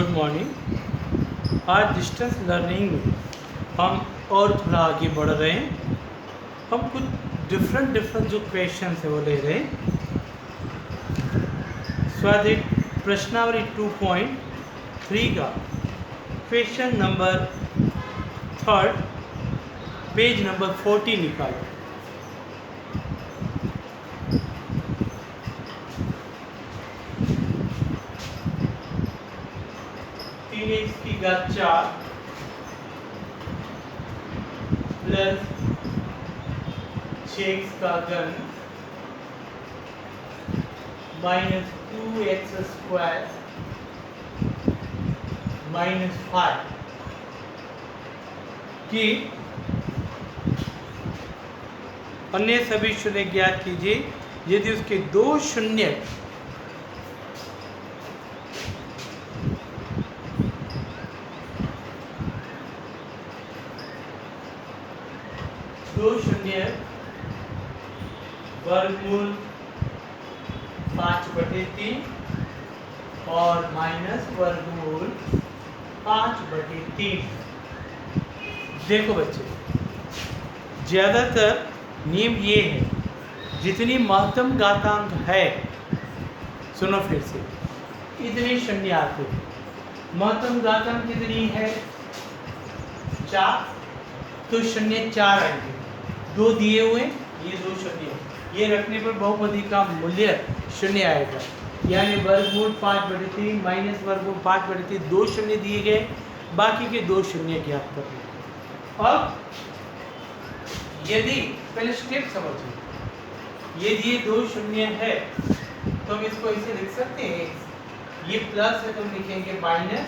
Good morning. आज distance learning में हम और थोड़ा आगे बढ़ रहे हैं। हम कुछ डिफरेंट जो क्वेश्चन है वो ले रहे हैं। स्वाध्याय प्रश्नावली 2.3 का क्वेश्चन नंबर 3 पेज नंबर 40 निकालो। x की घात 4 प्लस 6x का घन माइनस 2x स्क्वायर माइनस 5 की अन्य सभी शून्य ज्ञात कीजिए यदि उसके दो शून्य वर्गमूल 5/3 और माइनस वर्गमूल 5/3। देखो बच्चे, ज़्यादातर नियम ये है जितनी महत्तम घातांक है, सुनो फिर से, इतने शून्य आते हैं। महत्तम घातांक कितनी है? 4, तो शून्य 4 आएंगे। 2 दिए हुए, ये 2 शून्य, ये रखने पर बहुपदी का मूल्य शून्य आएगा। यानी वर्गमूल 5/3 माइनस वर्गमूल 5/3, 2 शून्य दिए गए, बाकी के 2 शून्य ज्ञात करना। अब यदि पहले स्टेप समझिए, यदि ये 2 शून्य है तो हम इसको ऐसे लिख सकते हैं, ये प्लस है तो हम लिखेंगे माइनस,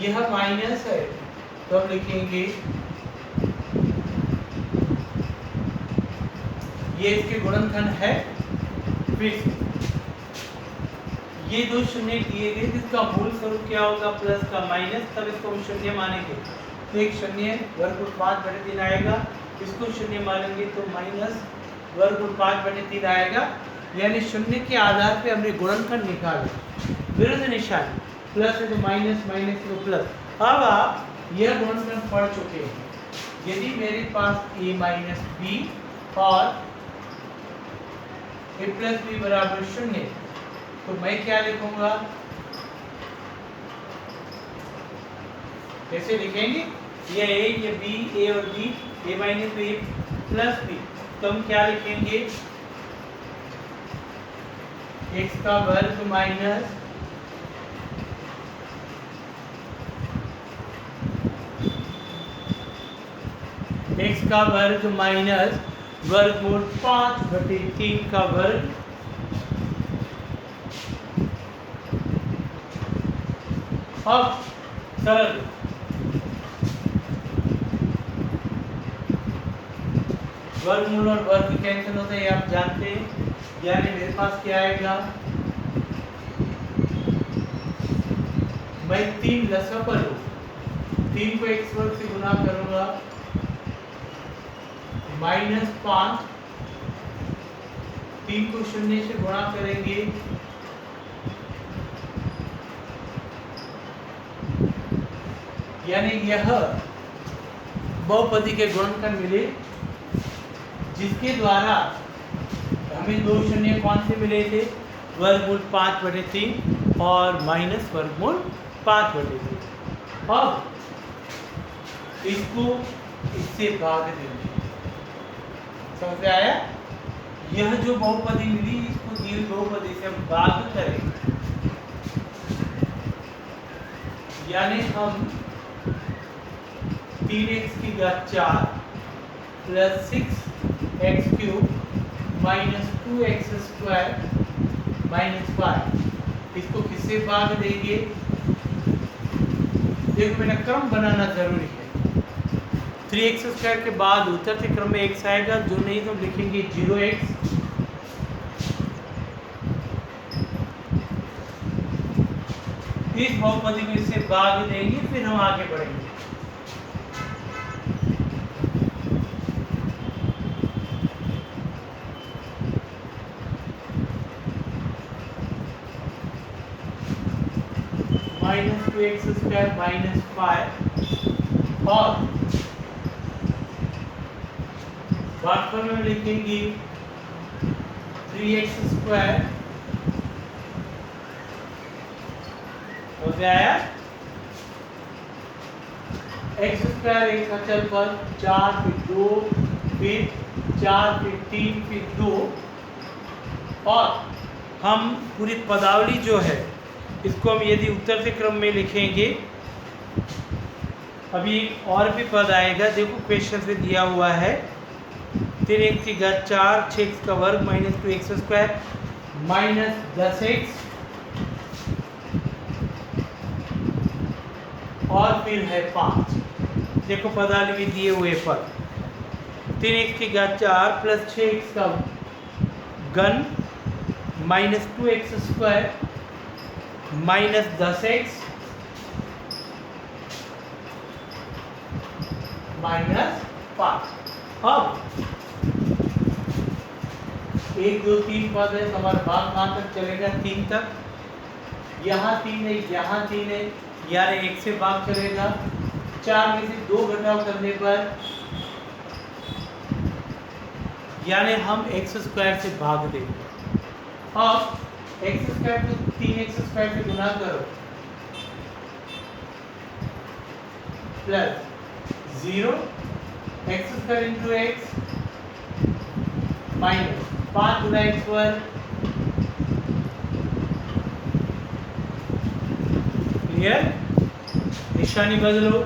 यह माइनस है तो हम लिखेंगे, ये इसके गुणनखंड है। फिर ये 2 शून्य दिए गए जिसका मूल स्वरूप क्या होगा? प्लस का माइनस, तब इसको हम शून्य मानेंगे तो एक शून्य वर्गमूल 5/3 आएगा। इसको शून्य मानेंगे तो माइनस वर्गमूल 5/3 आएगा। यानी शून्य के आधार पे हमने गुणनखंड निकाला। विरुद्ध निशान, प्लस है तो माइनस, माइनस है तो प्लस। अब आप यह गुणनखंड पढ़ चुके हैं। यदि मेरे पास a माइनस बी और a प्लस बी बराबर 0, तो मैं क्या लिखूंगा? कैसे लिखेंगे? ये a, ये b, a और b, a minus B plus B, तो हम क्या लिखेंगे? x का वर्ग माइनस x का वर्ग माइनस वर्गमूल 5/3 का वर्ग अब सरल वर्गमूल और वर्ग कैंसिल होते हैं, आप जानते हैं। यानी मेरे पास क्या आएगा? मैं 3 लसा पर हूँ, 3 को x वर्ग से गुना करूंगा, माइनस 5, 3 को 0 से गुणा करेंगे, यानी यह बहुपदी के गुणनखंड मिले जिसके द्वारा हमें 2 शून्य कौन से मिले थे? वर्गमूल 5/3 और माइनस वर्गमूल 5/3। अब इसको इससे भाग देंगे। समझ आया? यह जो बहुपदी मिली, इसको दी हुई बहुपदी से हम भाग करेंगे। यानी हम 3x की घात 4 plus 6x³ minus 2x square minus 5, इसको किससे भाग देंगे? देखो मेरा क्रम बनाना जरूरी है। 3x² के बाद उतरते क्रम में x आएगा, जो नहीं तो लिखेंगे 0x। इस बहुपदी को इससे भाग देंगे, फिर हम आगे बढ़ेंगे। माइनस 2x² माइनस 5 और भागफल में लिखेंगे 3x² हो गया x² एक अचल पद 4 फिर 2 फिर 4 फिर 3 फिर 2 और हम पूरी पदावली जो है इसको हम यदि उत्तर से क्रम में लिखेंगे अभी एक और भी पद आएगा। देखो क्वेश्चन से दिया हुआ है 3x की घात 4 6x का वर्ग माइनस 2x² माइनस 10x और फिर है 5। देखो पदावली में दिए हुए पद 3x की घात 4 प्लस 6x का घन minus 2x² minus 10x minus 5। अब 1 2 3 पद है, हमारा भाग कहाँ तक चलेगा 3 तक। यहाँ 3 है, यहाँ 3 है, यानी 1 से भाग चलेगा। 4 में से 2 घटाव करने पर यानी हम x² से भाग देंगे। अब x² को 3x² से गुना करो plus 0 x² into x minus 5 गुना x² क्लियर। निशानी बदलो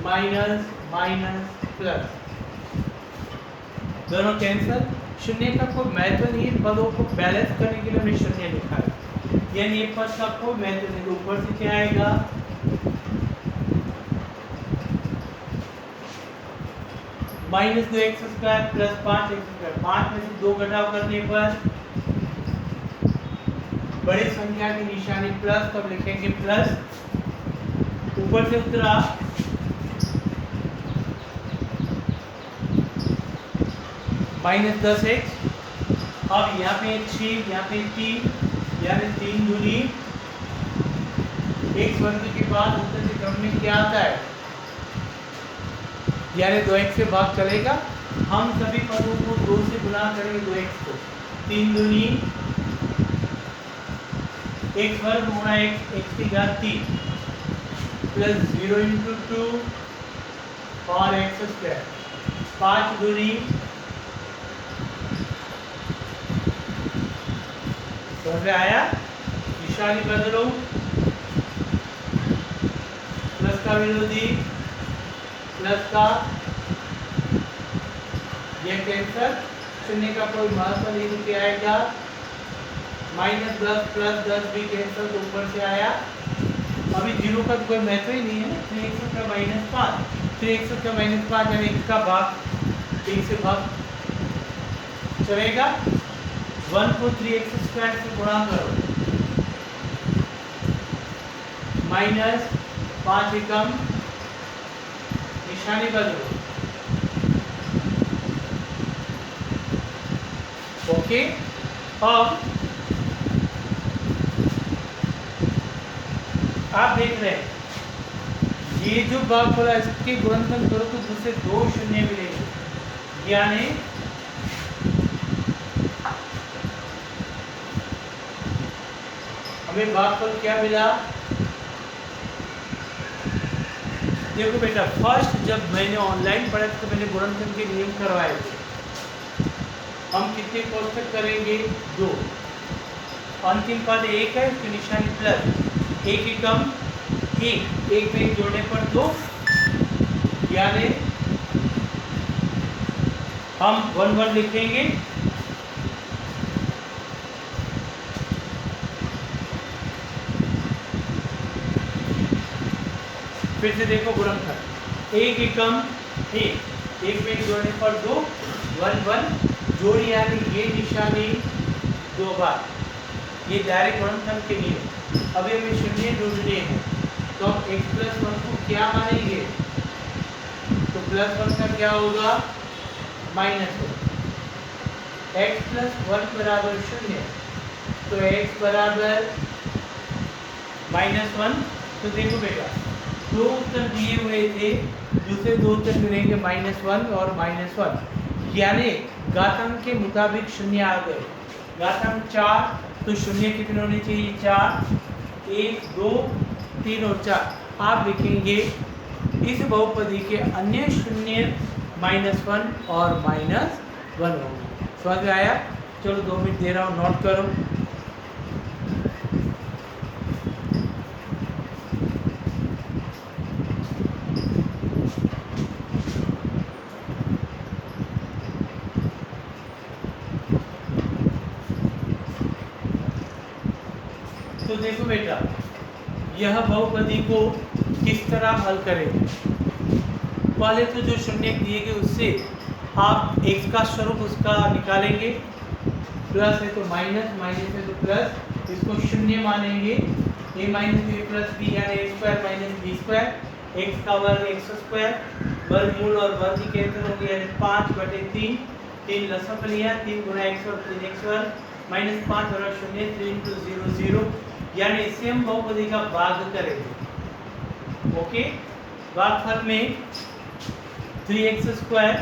माइनस माइनस प्लस दोनों कैंसिल। शून्य का कोई महत्व नहीं है, पदों को बैलेंस करने के लिए हमने शून्य लिखा है, यानी ये पद का कोई महत्व नहीं। ऊपर से क्या आएगा माइनस 2x² प्लस 5x²। 5 में से 2 घटाव करने पर बड़ी संख्या की निशानी प्लस, तब लिखेंगे प्लस। ऊपर से उतरा माइनस 10x। अब यहाँ पे 6 यहाँ पे 3 यानी 3 दूनी x वर्ग के बाद उत्तर से क्रम में क्या आता है यानी 2x से भाग चलेगा। हम सभी पदों को 2 से गुना करेंगे 2x को। 3 दूनी x वर्ग गुणा x की घात 3 प्लस 0 इंटू 2 और x²। 5 दूनी समझ में आया। निशानी बदलो प्लस का विरोधी प्लस का ये कैंसर। शून्य का कोई महत्व नहीं, नीचे आएगा माइनस 10 प्लस 10 भी कैंसर तो ऊपर से आया। अभी 0 का कोई महत्व ही नहीं है ना। 3x² माइनस 5 3x² माइनस 5 यानी इसका भाग 1 से भाग चलेगा। 1 को 3x² से गुणा करो माइनस 5 एकम निशानी बदलो। ओके, अब आप देख रहे हैं ये जो भागफल है इसके गुणनखंड करो तो दूसरे 2 शून्य मिलेंगे, यानी हमें भागफल क्या मिला। देखो बेटा, फर्स्ट जब मैंने ऑनलाइन पढ़ा तो मैंने गुणनखंड के नियम करवाए थे। हम कितने कोष्ठक करेंगे 2। अंतिम पद 1 है, उसकी निशानी प्लस 1 एकम 1 में जोड़ने पर 2, यानी हम 1 1 लिखेंगे। फिर से देखो गुणनखंड 1 एकम 1 में जोड़ने पर 2 1 1 जोड़ी, यानी ये निशानी 2 बार। ये डायरेक्ट गुणनखंड के लिए अभी हमें शून्य ढूंढने हैं तो हम x+1 को क्या मानेंगे, तो +1 का क्या होगा -1। x+1 बराबर 0, तो x बराबर -1। तो देखो बेटा, दो उत्तर दिए हुए थे, दूसरे दो उत्तर मिलेंगे -1 और -1, यानी घातांक के मुताबिक शून्य आ गए। घातांक 4, तो शून्य कितने होने चाहिए? 4, 1, 2, 3 और 4। आप लिखेंगे इस बहुपदी के अन्य शून्य -1 और -1 होंगे। समझ में आया? चलो 2 मिनट दे रहा हूँ, नोट करो। तो देखो बेटा, यह बहुपदी को किस तरह हल करेंगे? पहले तो जो शून्य दिए गए उससे आप x का स्वरूप उसका निकालेंगे। प्लस है तो माइनस, माइनस है तो प्लस, इसको शून्य मानेंगे। a minus B plus B यानी a square minus B square, x का वर्ग x स्क्वायर, वर्गमूल और वर्ग कैंसिल होंगे यानी 5/3, 3 लसक लिया, 3 गुना x और 3x वर्ग माइनस 5 और 0, 3 × 0 0, यानी इससे हम बहुपदी का भाग करेंगे। ओके, भागफल में 3x स्क्वायर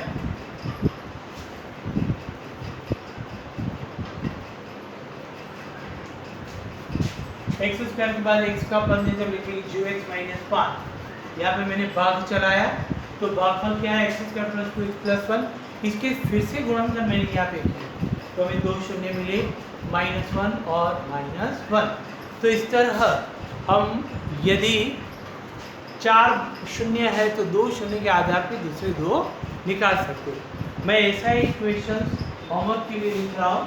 x स्क्वायर के बाद x का पद जब लिखेंगे जो x माइनस 5, यहाँ पे मैंने भाग चलाया तो भागफल क्या है? x square plus 2x plus 1। इसके फिर से गुणनखंड मैंने यहाँ पे किया तो हमें दो शून्य मिले, -1 और -1। तो इस तरह हम यदि 4 शून्य है तो 2 शून्य के आधार पे दूसरे 2 निकाल सकते हो। मैं ऐसा ही क्वेश्चन होमवर्क के लिए लिख रहा हूँ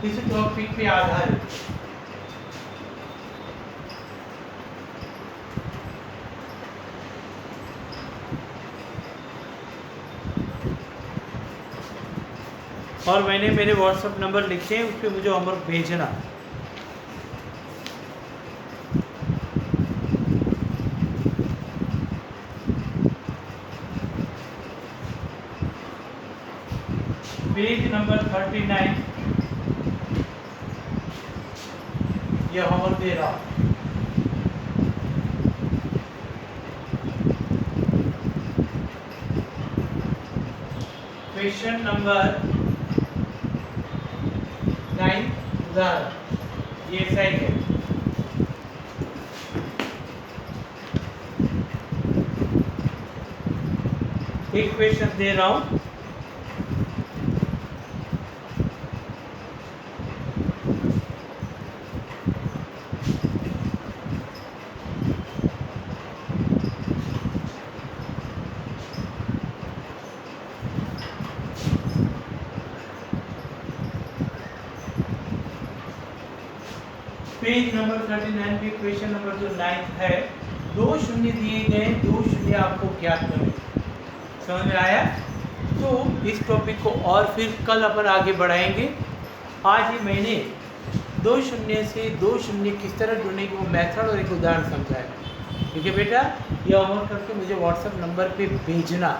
इस टॉपिक पे आधारित। और मैंने मेरे व्हाट्सएप नंबर लिखे हैं, उस पर मुझे होमवर्क भेजना। पेज नंबर 39 ये होमवर्क दे रहा हूँ। क्वेश्चन नंबर 9 उदाहरण ये ऐसा ही है। एक क्वेश्चन दे रहा हूँ, पेज नंबर 39 पे क्वेश्चन नंबर जो 9 है, दो शून्य दिए गए, दो शून्य आपको ज्ञात करने। समझ में आया? तो इस टॉपिक को और फिर कल अपन आगे बढ़ाएंगे। आज ही मैंने दो शून्य से दो शून्य किस तरह ढूंढने की वो मेथड और एक उदाहरण समझाया। ठीक है बेटा, ये होमवर्क करके मुझे व्हाट्सएप नंबर पे भेजना।